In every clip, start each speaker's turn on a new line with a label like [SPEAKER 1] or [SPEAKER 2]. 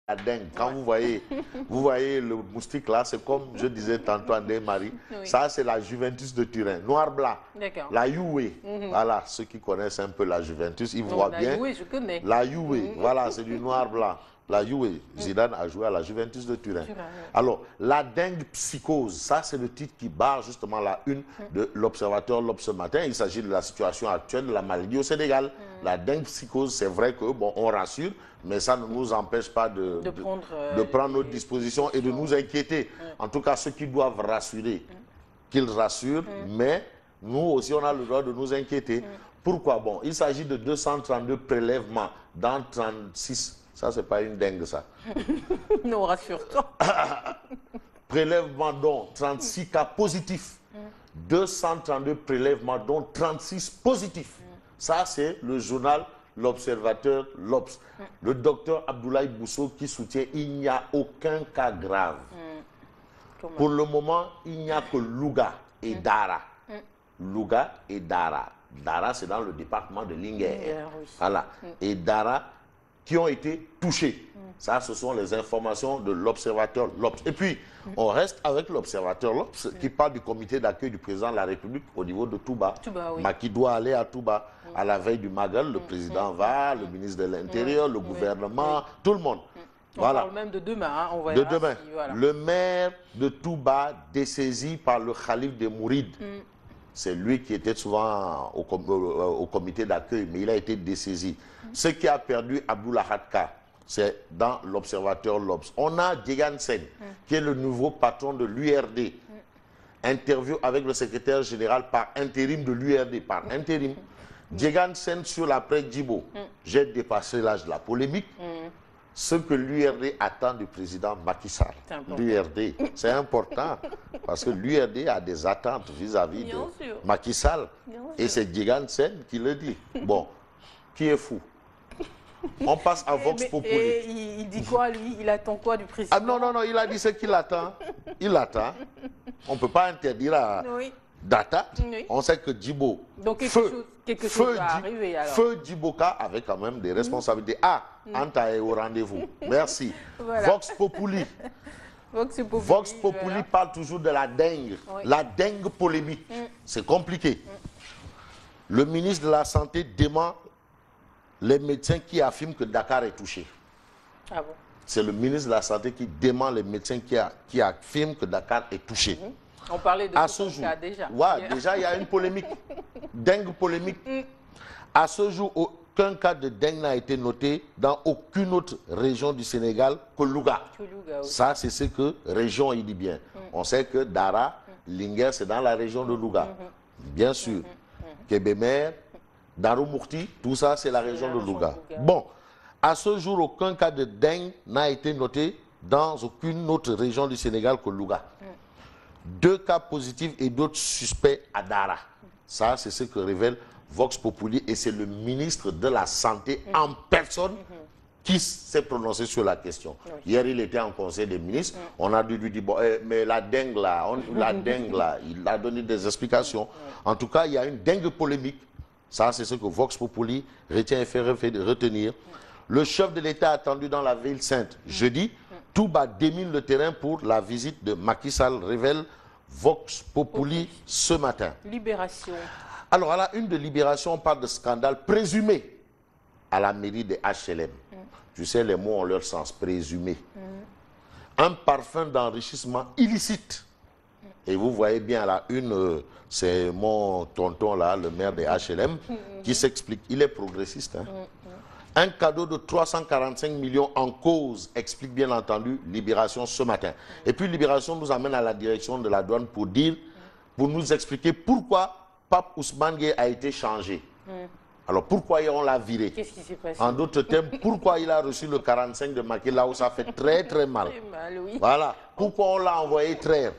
[SPEAKER 1] la dengue. Quand vous voyez le moustique là, c'est comme je disais tantôt à Ndeye-Marie, ça c'est la Juventus de Turin, noir-blanc. La Juve, voilà, ceux qui connaissent un peu la Juventus, ils voient bien.
[SPEAKER 2] La Juve, je connais.
[SPEAKER 1] La Juve, voilà, c'est du noir-blanc. La Juve, Zidane a joué à la Juventus de Turin. Alors, la dengue psychose, ça c'est le titre qui barre justement la une de l'Observateur L'Obs ce matin. Il s'agit de la situation actuelle de la maladie au Sénégal. La dengue psychose, c'est vrai que, bon, on rassure, mais ça ne nous empêche pas de prendre nos dispositions et de nous inquiéter. En tout cas, ceux qui doivent rassurer, qu'ils rassurent, mais nous aussi, on a le droit de nous inquiéter. Pourquoi? Bon, il s'agit de 232 prélèvements dans 36. Ça, c'est pas une dingue, ça.
[SPEAKER 2] Non, rassure-toi.
[SPEAKER 1] Prélèvements dont 36 cas positifs. 232 prélèvements dont 36 positifs. Ça, c'est le journal L'Observateur L'Obs. Le docteur Abdoulaye Bousso qui soutient il n'y a aucun cas grave. Pour le moment, il n'y a que Louga et Dara. Louga et Dara. Dara, c'est dans le département de Linguère. Voilà. Et Dara qui ont été touchés. Ça, ce sont les informations de l'Observateur L'Obs. Et puis, on reste avec l'Observateur L'Obs qui parle du comité d'accueil du président de la République au niveau de Touba. Macky doit aller à Touba. À la veille du Magal, le président va, le ministre de l'Intérieur, le gouvernement, tout le monde.
[SPEAKER 2] On parle même de demain. Hein, on
[SPEAKER 1] de demain. Si, voilà. Le maire de Touba dessaisi par le Khalif des Mourides. C'est lui qui était souvent au comité d'accueil, mais il a été dessaisi. Ce qui a perdu Abdullah Hadka, c'est dans l'Observateur L'Obs. On a Djegan Sen, qui est le nouveau patron de l'URD. Interview avec le secrétaire général par intérim de l'URD, par intérim. Djegan Sen sur l'après Djibo. J'ai dépassé l'âge de la polémique. Ce que l'URD attend du président Macky Sall. L'URD, c'est important parce que l'URD a des attentes vis-à-vis de Macky Sall. Et c'est Djegan Sen qui le dit. Bon, qui est fou? On passe à Vox Populi.
[SPEAKER 2] Et il dit quoi, lui? Il attend quoi du président?
[SPEAKER 1] Ah non, il a dit ce qu'il attend. Il attend. On ne peut pas interdire à d'attendre. On sait que Djibo...
[SPEAKER 2] Donc quelque chose va arriver alors.
[SPEAKER 1] Feu Djiboka avait quand même des responsabilités. Ah, Anta est au rendez-vous. Merci. Voilà. Vox Populi. Vox Populi parle toujours de la dengue. La dengue polémique. C'est compliqué. Le ministre de la Santé dément les médecins qui affirment que Dakar est touché.
[SPEAKER 2] Ah bon?
[SPEAKER 1] C'est le ministre de la Santé qui dément les médecins qui affirment que Dakar est touché.
[SPEAKER 2] On parlait de ce cas déjà.
[SPEAKER 1] Ouais, déjà, il y a une polémique. Dengue polémique. À ce jour, aucun cas de dengue n'a été noté dans aucune autre région du Sénégal que Louga. Ça, c'est ce que région, il dit bien. On sait que Dara, Linguère, c'est dans la région de Louga. Bien sûr. Kébémer, Darou Mourti, tout ça, c'est la région de Louga. Bon, à ce jour, aucun cas de dengue n'a été noté dans aucune autre région du Sénégal que Louga. 2 cas positifs et d'autres suspects à Dara. Ça, c'est ce que révèle Vox Populi et c'est le ministre de la Santé en personne qui s'est prononcé sur la question. Hier, il était en conseil des ministres. On a dû lui dire, bon, mais la dengue là, il a donné des explications. En tout cas, il y a une dengue polémique. Ça, c'est ce que Vox Populi retient et fait retenir. Le chef de l'État attendu dans la ville sainte jeudi. Touba démine le terrain pour la visite de Macky Sall, révèle Vox Populi ce matin.
[SPEAKER 2] Libération.
[SPEAKER 1] Alors, à la une de Libération, on parle de scandale présumé à la mairie des HLM. Tu sais, les mots ont leur sens, présumé. Un parfum d'enrichissement illicite. Et vous voyez bien à la une, c'est mon tonton là, le maire des HLM, qui s'explique. Il est progressiste. Hein. Un cadeau de 345 millions en cause, explique bien entendu Libération ce matin. Et puis Libération nous amène à la direction de la douane pour nous expliquer pourquoi Pape Ousmane Gueye a été changé. Alors pourquoi on l'a viré?
[SPEAKER 2] Qu'est-ce qui s'est passé?
[SPEAKER 1] En d'autres termes, pourquoi il a reçu le 45 de Macky là où ça fait très très mal.
[SPEAKER 2] Oui.
[SPEAKER 1] Voilà. Pourquoi on l'a envoyé traire?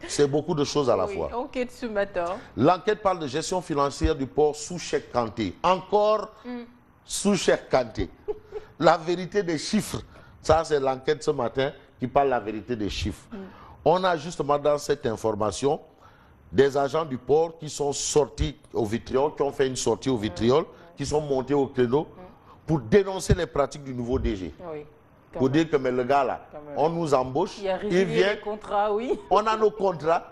[SPEAKER 1] C'est beaucoup de choses à la fois.
[SPEAKER 2] Enquête ce matin.
[SPEAKER 1] L'enquête parle de gestion financière du port sous Cheikh Kanté. Encore sous Cheikh Kanté. La vérité des chiffres. Ça, c'est l'enquête ce matin qui parle de la vérité des chiffres. On a justement dans cette information des agents du port qui sont sortis au vitriol, qui ont fait une sortie au vitriol, qui sont montés au créneau pour dénoncer les pratiques du nouveau DG. pour dire que mais le gars là, on nous embauche, il vient,
[SPEAKER 2] les contrats, oui.
[SPEAKER 1] On a nos contrats,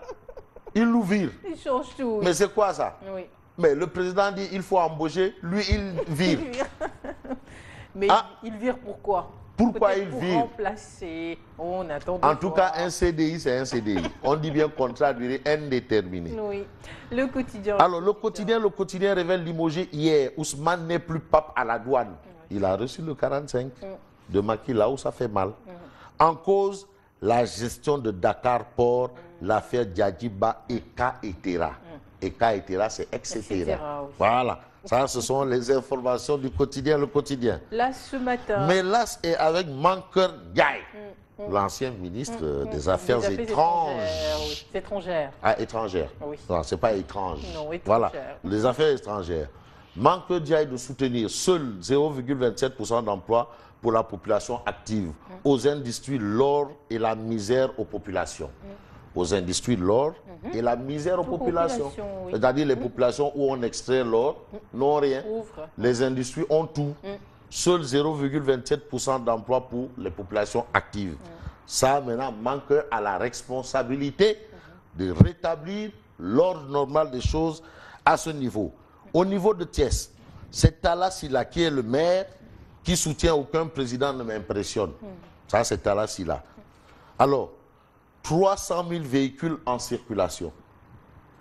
[SPEAKER 1] il nous vire.
[SPEAKER 2] Il change tout. Oui.
[SPEAKER 1] Mais c'est quoi ça?
[SPEAKER 2] Oui.
[SPEAKER 1] Mais le président dit il faut embaucher, lui il vire.
[SPEAKER 2] Mais il vire pourquoi?
[SPEAKER 1] Pourquoi il vire?
[SPEAKER 2] Pour remplacer. On attend
[SPEAKER 1] en tout cas, un CDI, c'est un CDI. On dit bien contrat à durée indéterminée.
[SPEAKER 2] Oui. Le quotidien.
[SPEAKER 1] Alors, le quotidien révèle limogé hier. Ousmane n'est plus pape à la douane. Il a reçu le 45 de Macky, là où ça fait mal. En cause, la gestion de Dakar Port, l'affaire Djadjiba, Eka Etera. Eka Etera, c'est etc. Voilà. Ça, ce sont les informations du quotidien, le quotidien.
[SPEAKER 2] Là, ce matin.
[SPEAKER 1] Mais là, c'est avec Mankeur Ndiaye, l'ancien ministre des Affaires
[SPEAKER 2] étrangères.
[SPEAKER 1] Ah, étrangères.
[SPEAKER 2] Oui.
[SPEAKER 1] Non, c'est pas étrange.
[SPEAKER 2] Non, étrangères.
[SPEAKER 1] Voilà, les affaires étrangères. Mankeur Ndiaye de soutenir seul 0,27% d'emplois pour la population active, aux industries l'or et la misère aux populations. Aux industries l'or et la misère aux populations. Oui. C'est-à-dire les populations où on extrait l'or n'ont rien. Les industries ont tout. Seul 0,27% d'emplois pour les populations actives. Ça, maintenant, manque à la responsabilité de rétablir l'ordre normal des choses à ce niveau. Au niveau de Thiès, c'est Talla Sylla qui est le maire qui soutient aucun président ne m'impressionne. Ça, c'est Talla Sylla. Alors, 300 000 véhicules en circulation.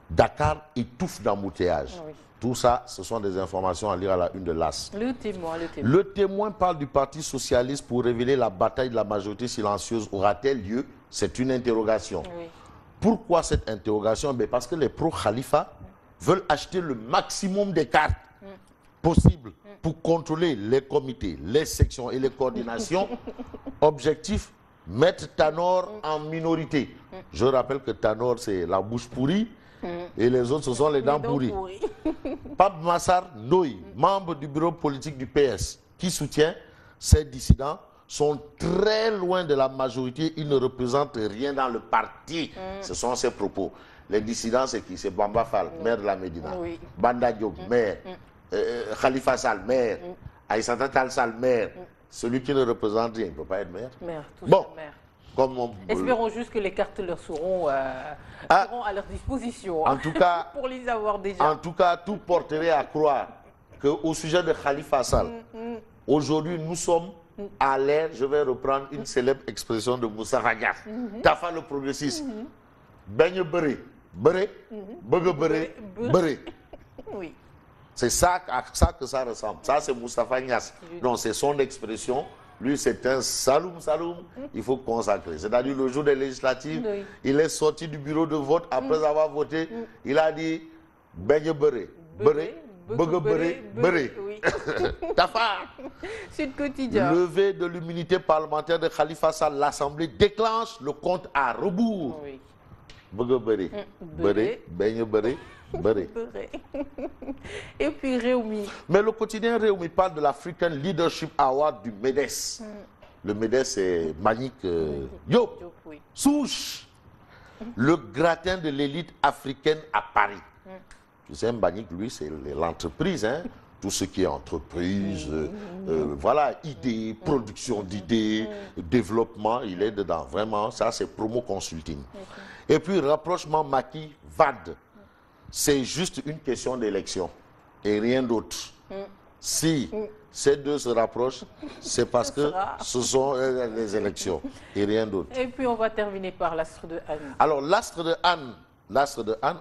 [SPEAKER 1] Dakar étouffe d'embouteillage. Oui. Tout ça, ce sont des informations à lire à la une de l'AS. Le témoin parle du Parti socialiste pour révéler la bataille de la majorité silencieuse. Aura-t-elle lieu? C'est une interrogation. Oui. Pourquoi cette interrogation? Ben parce que les pro-Khalifa veulent acheter le maximum de cartes possibles pour contrôler les comités, les sections et les coordinations. Objectif, mettre Tanor en minorité. Je rappelle que Tanor, c'est la bouche pourrie et les autres, ce sont les dents pourries. Pape Massar Ndoye, membre du bureau politique du PS, qui soutient ces dissidents, sont très loin de la majorité. Ils ne représentent rien dans le parti. Ce sont ses propos. Les dissidents, c'est qui? C'est Bamba Fall, maire de la Médina. Oui. Banda Diop, maire. Khalifa Sall, maire. Aïssata Tall Sall, maire. Celui qui ne représente rien, il ne peut pas être maire.
[SPEAKER 2] Bon, espérons juste que les cartes leur seront à leur disposition.
[SPEAKER 1] En tout cas,
[SPEAKER 2] pour les avoir déjà.
[SPEAKER 1] En tout cas, tout porterait à croire qu'au sujet de Khalifa Sall, aujourd'hui, nous sommes à l'ère, je vais reprendre une célèbre expression de Moussa Ragaf. Tafa le progressiste. Baigne Béré. Béré. Bege Béré. Béré.
[SPEAKER 2] Oui.
[SPEAKER 1] C'est ça que ça ressemble. Ça, c'est Moustapha Niasse. Non, c'est son expression. Lui, c'est un saloum. Il faut consacrer. C'est-à-dire, le jour des législatives, il est sorti du bureau de vote. Après avoir voté, il a dit Baigne Béré. Béré. Bege Béré. Béré. Tafa.
[SPEAKER 2] C'est le quotidien.
[SPEAKER 1] Levée de l'immunité parlementaire de Khalifa Sall. L'Assemblée déclenche le compte à rebours.
[SPEAKER 2] Oui.
[SPEAKER 1] Bege Béré. Béré. Baigne Béré. Béré.
[SPEAKER 2] Et puis Réumi.
[SPEAKER 1] Mais le quotidien Réumi parle de l'African Leadership Award du MEDES. Le MEDES, c'est Manick Diop. Souche. Le gratin de l'élite africaine à Paris. Tu sais, Manick, lui, c'est l'entreprise. Hein? Tout ce qui est entreprise, voilà, idées, production d'idées, développement, il est dedans. Vraiment, ça, c'est promo consulting. Et puis, rapprochement Macky-Wade. C'est juste une question d'élection et rien d'autre. Si ces deux se rapprochent, c'est parce que ce sont les élections et rien d'autre.
[SPEAKER 2] Et puis on va terminer par l'astre de Anne.
[SPEAKER 1] Alors l'astre de Anne,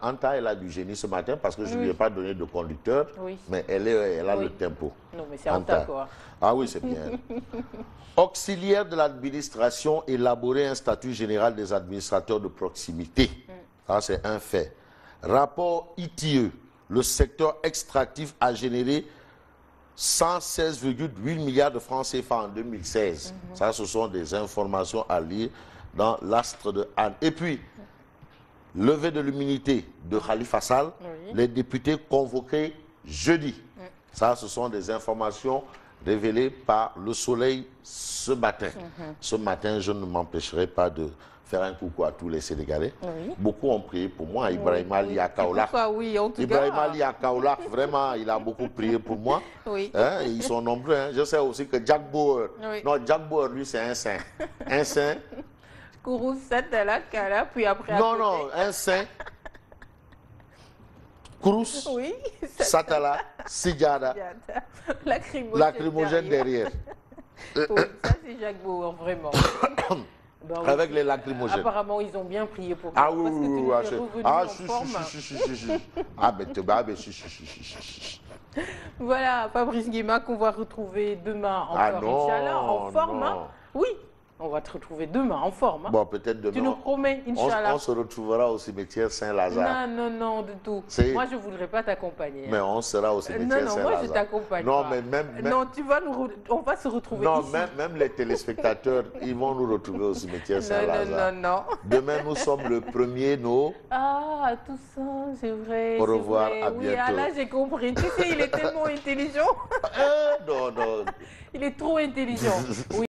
[SPEAKER 1] Anta, elle a du génie ce matin parce que je ne lui ai pas donné de conducteur, mais elle a le tempo.
[SPEAKER 2] Non, mais c'est Anta quoi.
[SPEAKER 1] Ah oui, c'est bien. Auxiliaire de l'administration, élaborer un statut général des administrateurs de proximité. Ça, c'est un fait. Rapport ITIE, le secteur extractif a généré 116,8 milliards de francs CFA en 2016. Ça, ce sont des informations à lire dans l'astre de Anne. Et puis, levée de l'immunité de Khalifa Sall, les députés convoqués jeudi. Ça, ce sont des informations révélées par Le Soleil ce matin. Ce matin, je ne m'empêcherai pas de faire un coucou à tous les Sénégalais.
[SPEAKER 2] Oui.
[SPEAKER 1] Beaucoup ont prié pour moi. Ibrahim Ali à Kaolack.
[SPEAKER 2] Oui, en tout
[SPEAKER 1] Ibrahim
[SPEAKER 2] cas.
[SPEAKER 1] Ali à Kaolack, vraiment, il a beaucoup prié pour moi.
[SPEAKER 2] Oui.
[SPEAKER 1] Hein, ils sont nombreux. Hein. Je sais aussi que Jack Bauer, non, Jack Bauer, lui, c'est un saint. Un saint.
[SPEAKER 2] Kourou Satala, Kala, puis après.
[SPEAKER 1] Non, un saint. Kourous,
[SPEAKER 2] oui,
[SPEAKER 1] Satala, Sidjada, lacrymogène derrière.
[SPEAKER 2] Oui, ça c'est Jacques Bauer, vraiment. Ben, oui.
[SPEAKER 1] Avec les lacrymogènes.
[SPEAKER 2] Apparemment, ils ont bien prié pour
[SPEAKER 1] toi. Ah
[SPEAKER 2] parce
[SPEAKER 1] oui,
[SPEAKER 2] que tu es revenu en forme. Voilà, Fabrice Nguema qu'on va retrouver demain encore, Inch'Allah, en forme. Hein. Oui, on va te retrouver demain en forme. Hein.
[SPEAKER 1] Bon, peut-être demain.
[SPEAKER 2] Tu nous promets, Inch'Allah.
[SPEAKER 1] On se retrouvera au cimetière Saint-Lazare.
[SPEAKER 2] Non, du tout. Moi, je ne voudrais pas t'accompagner.
[SPEAKER 1] Mais on sera au cimetière Saint-Lazare.
[SPEAKER 2] Non, moi, je t'accompagne.
[SPEAKER 1] Non, mais même...
[SPEAKER 2] Non, on va se retrouver ici.
[SPEAKER 1] Non, même les téléspectateurs, ils vont nous retrouver au cimetière Saint-Lazare.
[SPEAKER 2] Non.
[SPEAKER 1] Demain, nous sommes le 1er novembre.
[SPEAKER 2] Ah, tout ça, c'est vrai.
[SPEAKER 1] Au revoir, à bientôt.
[SPEAKER 2] Oui, là, j'ai compris. Tu sais, il est tellement intelligent.
[SPEAKER 1] Non.
[SPEAKER 2] Il est trop intelligent. Oui.